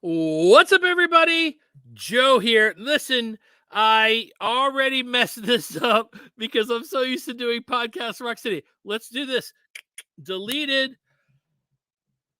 What's up, everybody? Joe here. Listen, I already messed this up because I'm so used to doing podcasts Rock City. Let's do this. Deleted.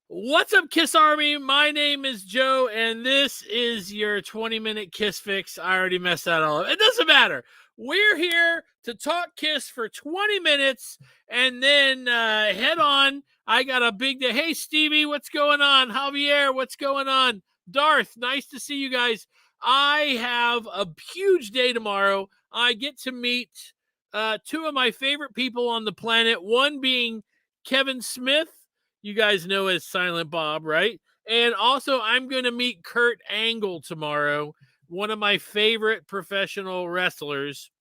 What's up, Kiss Army? My name is Joe, and this is your 20-minute Kiss fix. I already messed that all up. It doesn't matter. We're here to talk Kiss for 20 minutes and then head on. I got a big day. Hey, Stevie, what's going on? Javier, what's going on? Darth, nice to see you guys. I have a huge day tomorrow. I get to meet two of my favorite people on the planet, one being Kevin Smith. You guys know as Silent Bob, right? And also, I'm going to meet Kurt Angle tomorrow, one of my favorite professional wrestlers.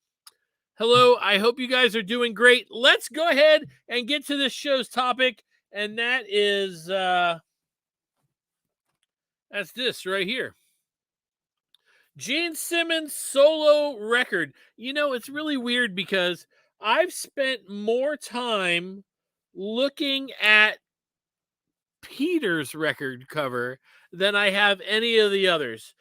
Hello, I hope you guys are doing great. Let's go ahead and get to this show's topic, and that is that's this right here. Gene Simmons solo record. You know, it's really weird because I've spent more time looking at Peter's record cover than I have any of the others.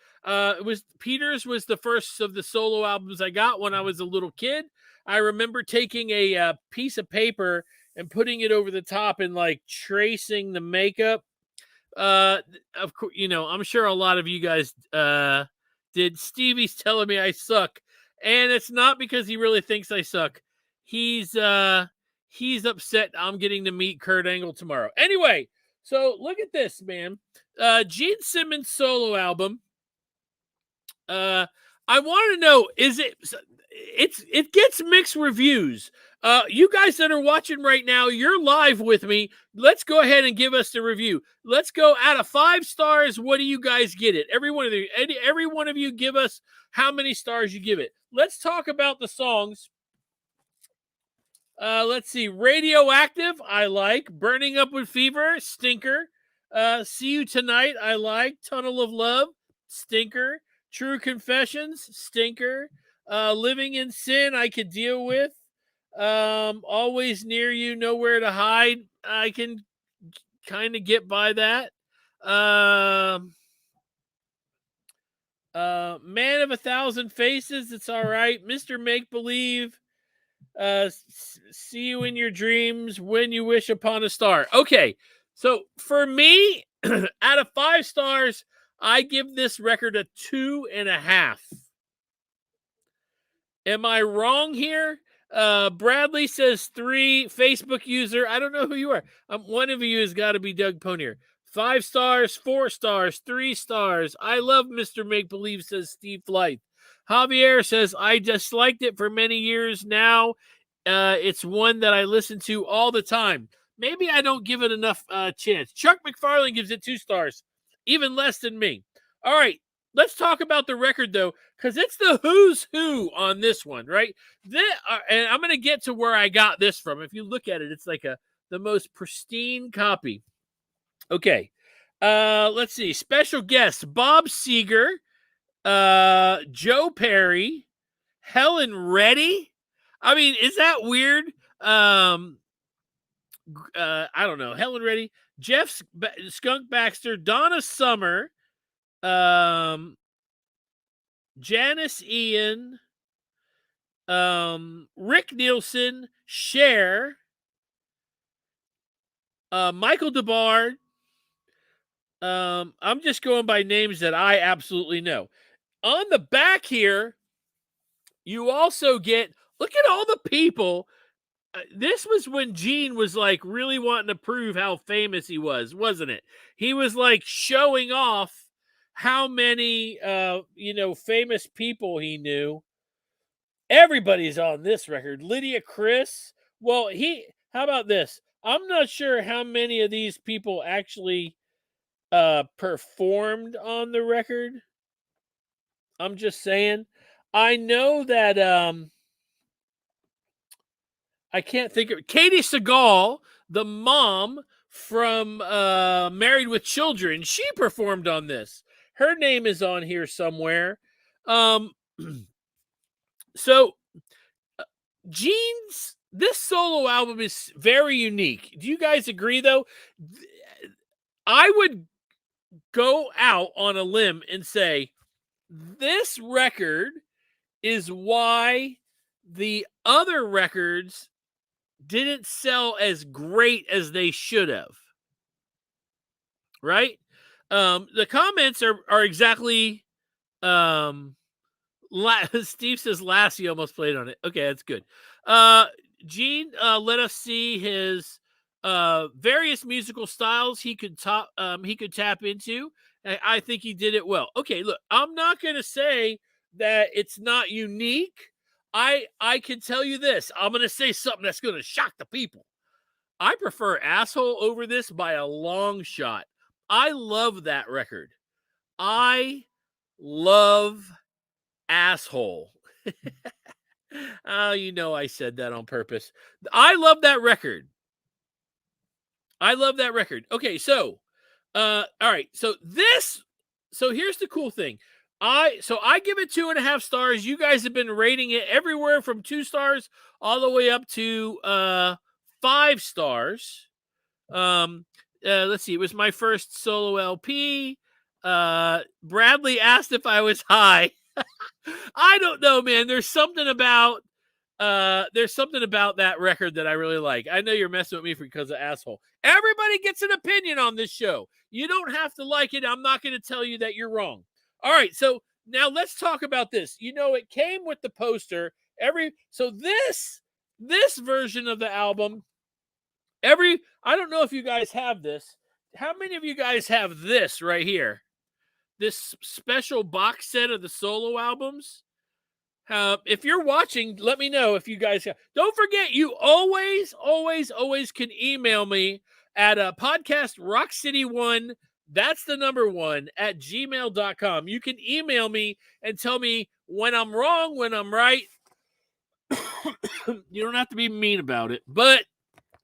Peter's was the first of the solo albums I got when I was a little kid. I remember taking a piece of paper and putting it over the top and like tracing the makeup. Of course, you know, I'm sure a lot of you guys did. Stevie's telling me I suck, and it's not because he really thinks I suck. He's upset I'm getting to meet Kurt Angle tomorrow. Anyway, so look at this, man. Gene Simmons solo album. I want to know, it gets mixed reviews. You guys that are watching right now, you're live with me. Let's go ahead and give us the review. Let's go out of 5 stars. What do you guys get it? Every one of you give us how many stars you give it. Let's talk about the songs. Let's see. Radioactive, I like. Burning Up with Fever, stinker. See You Tonight, I like. Tunnel of Love, stinker. True Confessions, stinker. Living in Sin, I could deal with. Always Near You, Nowhere to Hide, I can kind of get by that. Man of a Thousand Faces, it's all right. Mr. Make Believe, See You in Your Dreams, When You Wish Upon a Star. Okay, so for me, out of 5 stars, I give this record a 2.5. Am I wrong here? Bradley says 3. Facebook user, I don't know who you are. One of you has got to be Doug Ponier. 5 stars, 4 stars, 3 stars. I love Mr. Make Believe, says Steve Flight. Javier says, I disliked it for many years now. It's one that I listen to all the time. Maybe I don't give it enough chance. Chuck McFarlane gives it 2 stars, even less than me. All right, let's talk about the record, though, because it's the who's who on this one, right? And I'm going to get to where I got this from. If you look at it, it's like the most pristine copy. Okay, let's see. Special guests, Bob Seger, Joe Perry, Helen Reddy. I mean, is that weird? I don't know. Helen Reddy, Jeff Skunk Baxter, Donna Summer, Janice Ian, Rick Nielsen, Cher, Michael DeBard. I'm just going by names that I absolutely know. On the back here, you also get, look at all the people. This was when Gene was like really wanting to prove how famous he was, wasn't it? He was like showing off how many, famous people he knew. Everybody's on this record. Lydia Chris. Well, how about this? I'm not sure how many of these people actually performed on the record. I'm just saying. I know that I can't think of Katie Seagal, the mom from Married with Children. She performed on this. Her name is on here somewhere. So Gene's this solo album is very unique. Do you guys agree, though? I would go out on a limb and say, this record is why the other records didn't sell as great as they should have. Right? The comments are exactly Steve says Lassie almost played on it. Okay, that's good. Gene let us see his various musical styles he could tap into. I think he did it well. Okay, look, I'm not going to say that it's not unique. I can tell you this. I'm going to say something that's going to shock the people. I prefer Asshole over this by a long shot. I love that record. I love Asshole. Oh, you know I said that on purpose. I love that record. I love that record. Okay, so all right. So here's the cool thing. I give it 2.5 stars. You guys have been rating it everywhere from 2 stars all the way up to 5 stars. Let's see. It was my first solo LP. Bradley asked if I was high. I don't know, man. There's something about that record that I really like. I know you're messing with me because of Asshole. Everybody gets an opinion on this show. You don't have to like it. I'm not going to tell you that you're wrong. All right, so now let's talk about this. You know, it came with the poster. This version of the album, I don't know if you guys have this. How many of you guys have this right here? This special box set of the solo albums? If you're watching, let me know if you guys have. Don't forget, you always can email me at podcast rockcity1. That's the number 1 at gmail.com. You can email me and tell me when I'm wrong, when I'm right. You don't have to be mean about it, but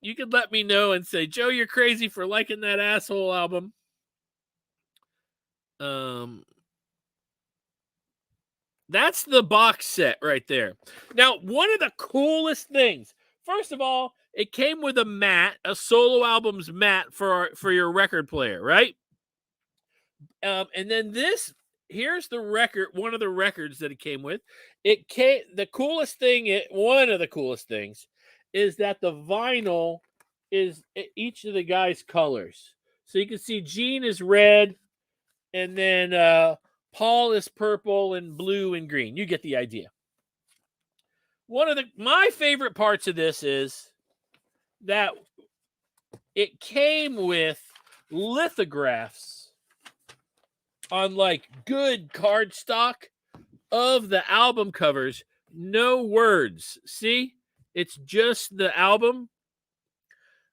you can let me know and say, Joe, you're crazy for liking that Asshole album. That's the box set right there. Now, one of the coolest things, first of all, it came with a mat, a solo album's mat for your record player, right? And then here's the record, one of the records that it came with. One of the coolest things is that the vinyl is each of the guys' colors. So you can see Gene is red, and then Paul is purple and blue and green. You get the idea. One of my favorite parts of this is that it came with lithographs on like good cardstock of the album covers. No words. See? It's just the album.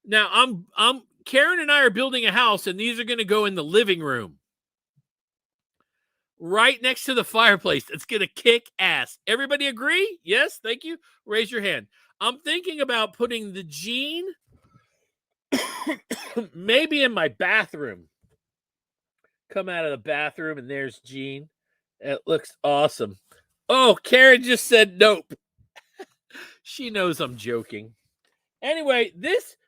Now I'm Karen and I are building a house, and these are going to go in the living room, right next to the fireplace. It's going to kick ass. Everybody agree? Yes, thank you. Raise your hand. I'm thinking about putting the Gene maybe in my bathroom. Come out of the bathroom, and there's Gene. It looks awesome. Oh, Karen just said nope. She knows I'm joking. Anyway,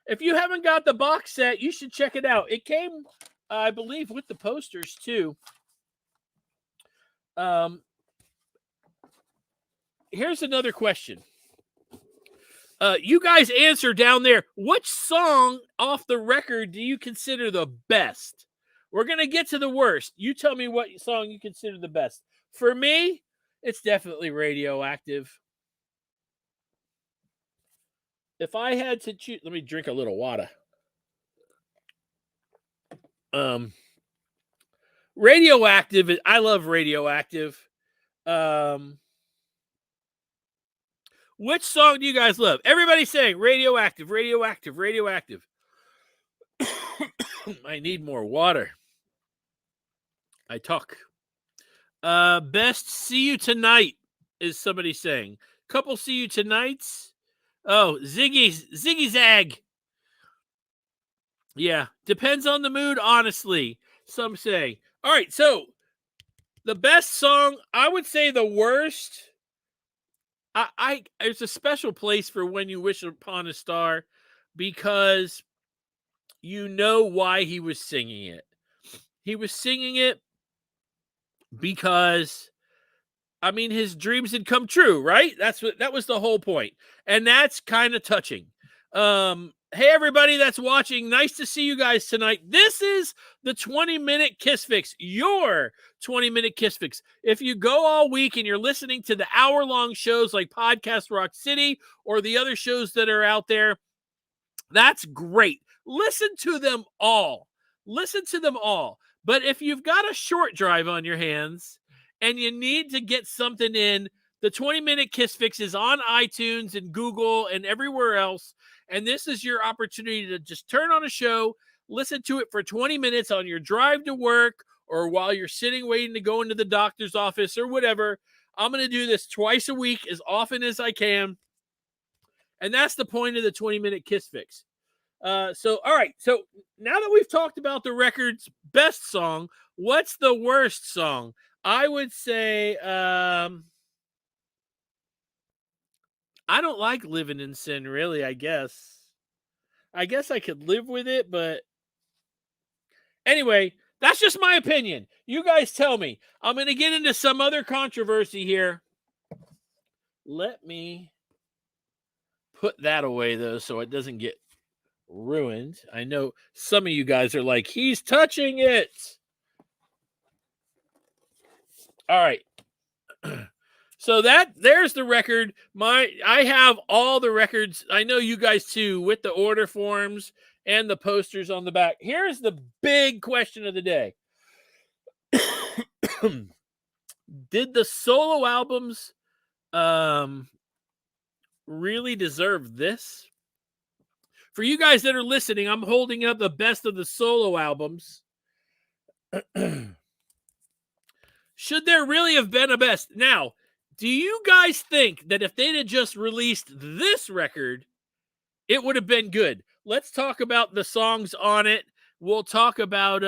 if you haven't got the box set, you should check it out. It came, I believe, with the posters too. Here's another question. You guys answer down there. Which song off the record do you consider the best? We're going to get to the worst. You tell me what song you consider the best. For me, it's definitely Radioactive. If I had to choose, let me drink a little water. Radioactive, I love Radioactive. Which song do you guys love? Everybody's saying Radioactive, Radioactive, Radioactive. I need more water. I talk. Best See You Tonight is somebody saying. Couple See You Tonights. Oh, Ziggy Zag. Yeah, depends on the mood, honestly. Some say. All right, so the best song, I would say the worst. There's a special place for When You Wish Upon a Star because you know why he was singing it. He was singing it because, I mean, his dreams had come true, right? That was the whole point. And that's kind of touching. Hey everybody that's watching, nice to see you guys tonight. This is the 20-minute Kiss Fix, your 20-minute Kiss Fix. If you go all week and you're listening to the hour-long shows like Podcast Rock City or the other shows that are out there, that's great. Listen to them all. Listen to them all. But if you've got a short drive on your hands and you need to get something in, the 20-minute Kiss Fix is on iTunes and Google and everywhere else. And this is your opportunity to just turn on a show, listen to it for 20 minutes on your drive to work or while you're sitting waiting to go into the doctor's office or whatever. I'm going to do this twice a week as often as I can. And that's the point of the 20-minute Kiss Fix. All right. So now that we've talked about the record's best song, what's the worst song? I would say I don't like Living in Sin, really, I guess. I guess I could live with it, but anyway, that's just my opinion. You guys tell me. I'm going to get into some other controversy here. Let me put that away, though, so it doesn't get ruined. I know some of you guys are like, he's touching it. All right. So there's the record. I have all the records. I know you guys too, with the order forms and the posters on the back. Here's the big question of the day. Did the solo albums really deserve this? For you guys that are listening, I'm holding up the best of the solo albums. Should there really have been a best? Now, do you guys think that if they'd have just released this record, it would have been good? Let's talk about the songs on it. We'll talk about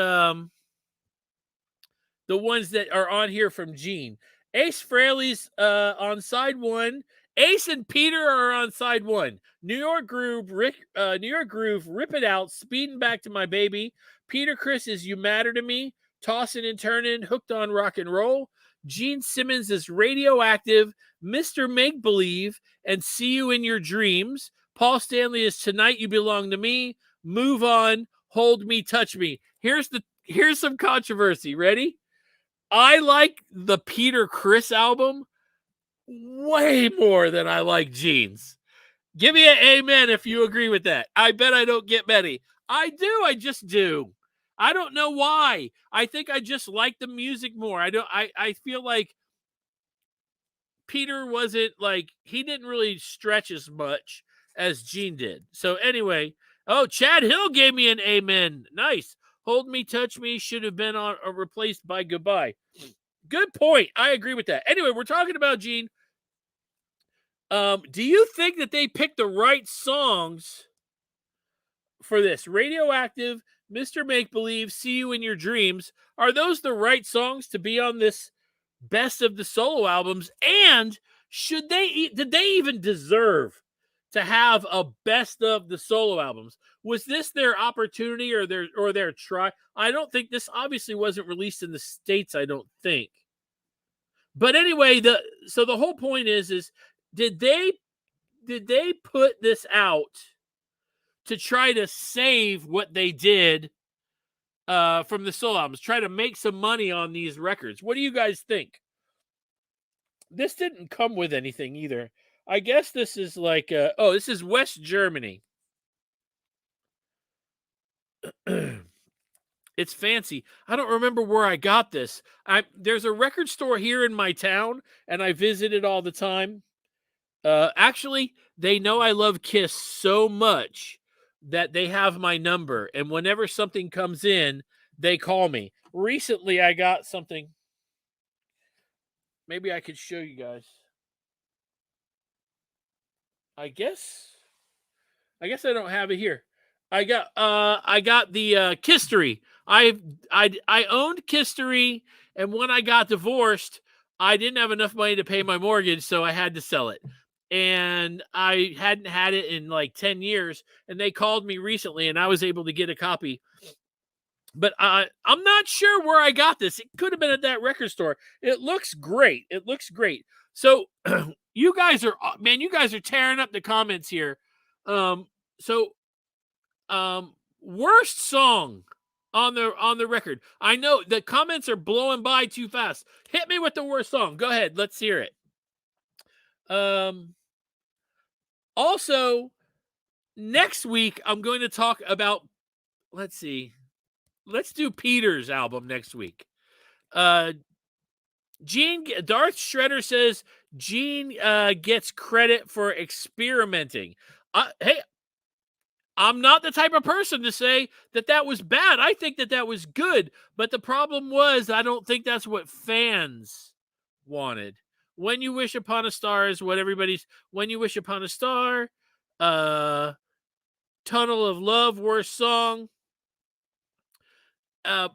the ones that are on here from Gene. Ace Frehley's on side 1. Ace and Peter are on side 1. New York Groove, Rip It Out, Speeding Back to My Baby. Peter Criss is You Matter to Me. Tossin' and Turnin', Hooked on Rock and Roll. Gene Simmons is Radioactive, Mr. Make Believe, and See You in Your Dreams. Paul Stanley is Tonight You Belong to Me. Move On, Hold Me, Touch Me. Here's some controversy. Ready? I like the Peter Criss album way more than I like Gene's. Give me an amen if you agree with that. I bet I don't get many. I do. I just do. I don't know why. I think I just like the music more. I feel like Peter wasn't like, he didn't really stretch as much as Gene did. So anyway, Chad Hill gave me an amen. Nice. Hold Me, Touch Me should have been replaced by Goodbye. Good point. I agree with that. Anyway, we're talking about Gene. Do you think that they picked the right songs for this? Radioactive, Mr. Make Believe, See You in Your Dreams. Are those the right songs to be on this best of the solo albums? And did they even deserve to have a best of the solo albums? Was this their opportunity or their try? I don't think this obviously wasn't released in the States, I don't think. But anyway, the whole point is did they put this out to try to save what they did from the solo albums, try to make some money on these records? What do you guys think? This didn't come with anything either. I guess this is like, this is West Germany. It's fancy. I don't remember where I got this. There's a record store here in my town, and I visit it all the time. Actually, they know I love Kiss so much that they have my number, and whenever something comes in, they call me. Recently, I got something. Maybe I could show you guys. I guess I don't have it here. I got the Kistery. I owned Kistery, and when I got divorced, I didn't have enough money to pay my mortgage, so I had to sell it. And I hadn't had it in like 10 years, and they called me recently, and I was able to get a copy. But I'm not sure where I got this. It could have been at that record store. It looks great. It looks great. So you guys are tearing up the comments here. Um, so worst song on the record. I know the comments are blowing by too fast. Hit me with the worst song. Go ahead. Let's hear it. Also, next week I'm going to talk about, let's see. Let's do Peter's album next week. Darth Shredder says Gene gets credit for experimenting. Hey, I'm not the type of person to say that was bad. I think that was good. But the problem was, I don't think that's what fans wanted. When You Wish Upon a Star is what everybody's. When You Wish Upon a Star, Tunnel of Love, worst song.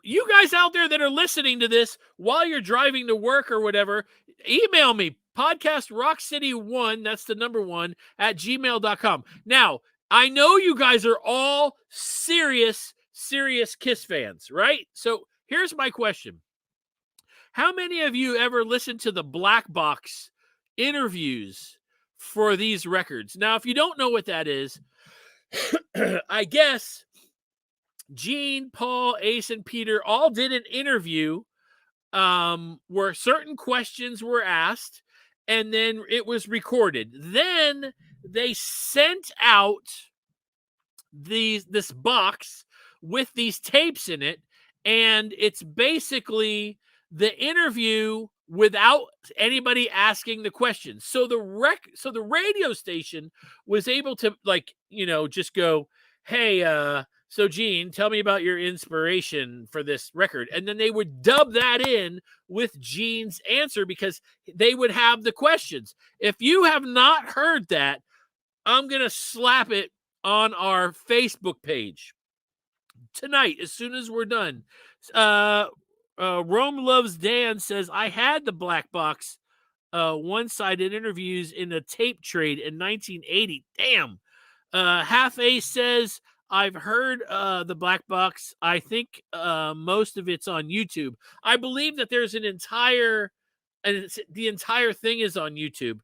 You guys out there that are listening to this while you're driving to work or whatever, email me, podcastrockcity1, that's the number 1, at gmail.com. Now, I know you guys are all serious Kiss fans, right? So here's my question. How many of you ever listened to the Blackbox interviews for these records? Now, if you don't know what that is, I guess Gene, Paul, Ace, and Peter all did an interview where certain questions were asked, and then it was recorded. Then they sent out this box with these tapes in it, and it's basically the interview without anybody asking the questions. So the radio station was able to, like, just go, hey, so Gene, tell me about your inspiration for this record. And then they would dub that in with Gene's answer because they would have the questions. If you have not heard that, I'm going to slap it on our Facebook page tonight as soon as we're done. Rome Loves Dan says, I had the Blackbox one-sided interviews in a tape trade in 1980. Damn. Half Ace says, I've heard the Blackbox. I think most of it's on YouTube. I believe that there's the entire thing is on YouTube.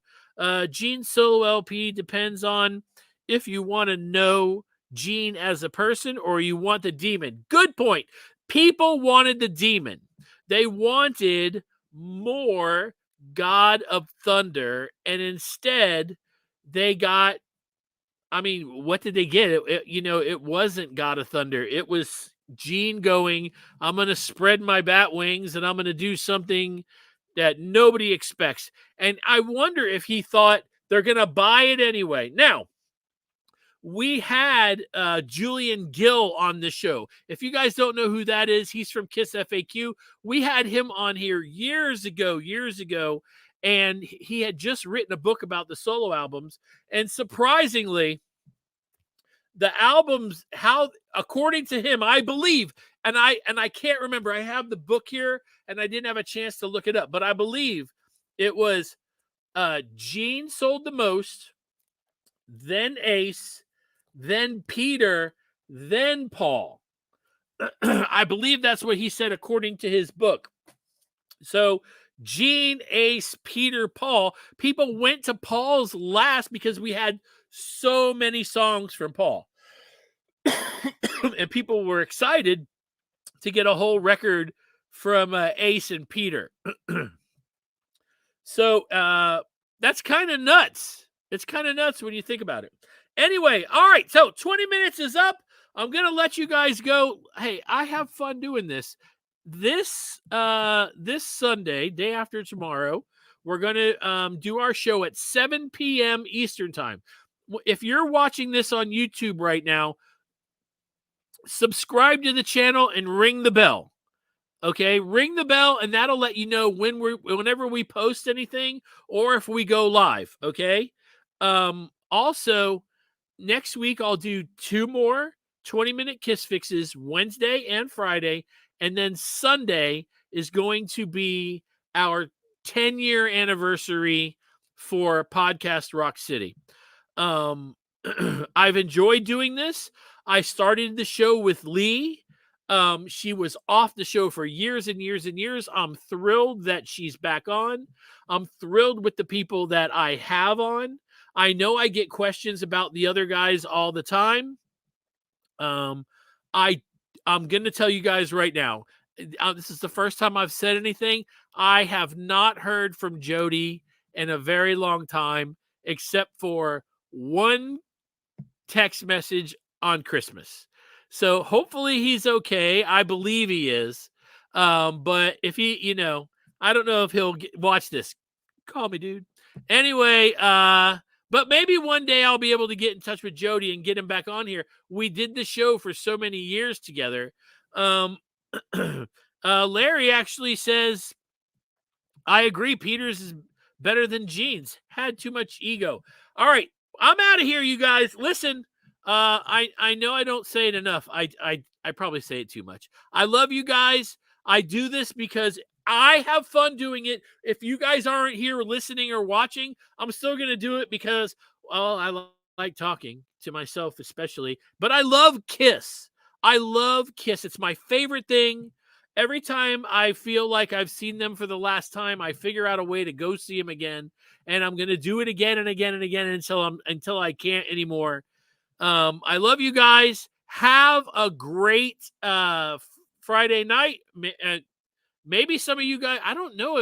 Gene's solo LP depends on if you want to know Gene as a person or you want the demon. Good point. People wanted the demon. They wanted more God of Thunder, and instead they got, what did they get? It wasn't God of Thunder. It was Gene going, I'm going to spread my bat wings and I'm going to do something that nobody expects. And I wonder if he thought they're going to buy it anyway. Now, we had Julian Gill on the show. If you guys don't know who that is, he's from Kiss FAQ. We had him on here years ago, and he had just written a book about the solo albums. And surprisingly, the albums, how, according to him, I believe, and I can't remember, I have the book here and I didn't have a chance to look it up, but I believe it was Gene sold the most, then Ace, then Peter, then Paul. I believe that's what he said according to his book. So Gene, Ace, Peter, Paul. People went to Paul's last because we had so many songs from Paul. And people were excited to get a whole record from Ace and Peter. So that's kind of nuts. It's kind of nuts when you think about it. Anyway, all right. So 20 minutes is up. I'm going to let you guys go. Hey, I have fun doing this. This Sunday, day after tomorrow, we're going to do our show at 7 p.m. Eastern time. If you're watching this on YouTube right now, subscribe to the channel and ring the bell. Okay, ring the bell, and that'll let you know whenever we post anything or if we go live. Okay. Also, next week I'll do 2 more 20-minute Kiss Fixes, Wednesday and Friday, and then Sunday is going to be our 10-year anniversary for Podcast Rock City. I've enjoyed doing this. I started the show with Lee. She was off the show for years and years and years. I'm thrilled that she's back on. I'm thrilled with the people that I have on. I know I get questions about the other guys all the time. Um, I I'm going to tell you guys right now. This is the first time I've said anything. I have not heard from Jody in a very long time, except for one text message on Christmas. So hopefully he's okay. I believe he is. But if he, I don't know if he'll watch this. Call me, dude. Anyway, but maybe one day I'll be able to get in touch with Jody and get him back on here. We did the show for so many years together. Larry actually says, I agree. Peters is better than Jeans. Had too much ego. All right, I'm out of here, you guys. Listen, I know I don't say it enough. I probably say it too much. I love you guys. I do this because I have fun doing it. If you guys aren't here listening or watching, I'm still gonna do it because, well, like talking to myself especially. But I love Kiss. I love Kiss. It's my favorite thing. Every time I feel like I've seen them for the last time, I figure out a way to go see them again, and I'm going to do it again and again and again until I can't anymore. I love you guys. Have a great Friday night. Maybe some of you guys. I don't know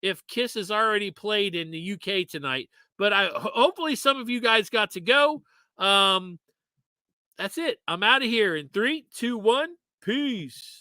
if Kiss has already played in the UK tonight, but hopefully some of you guys got to go. That's it. I'm out of here in 3, 2, 1. Peace.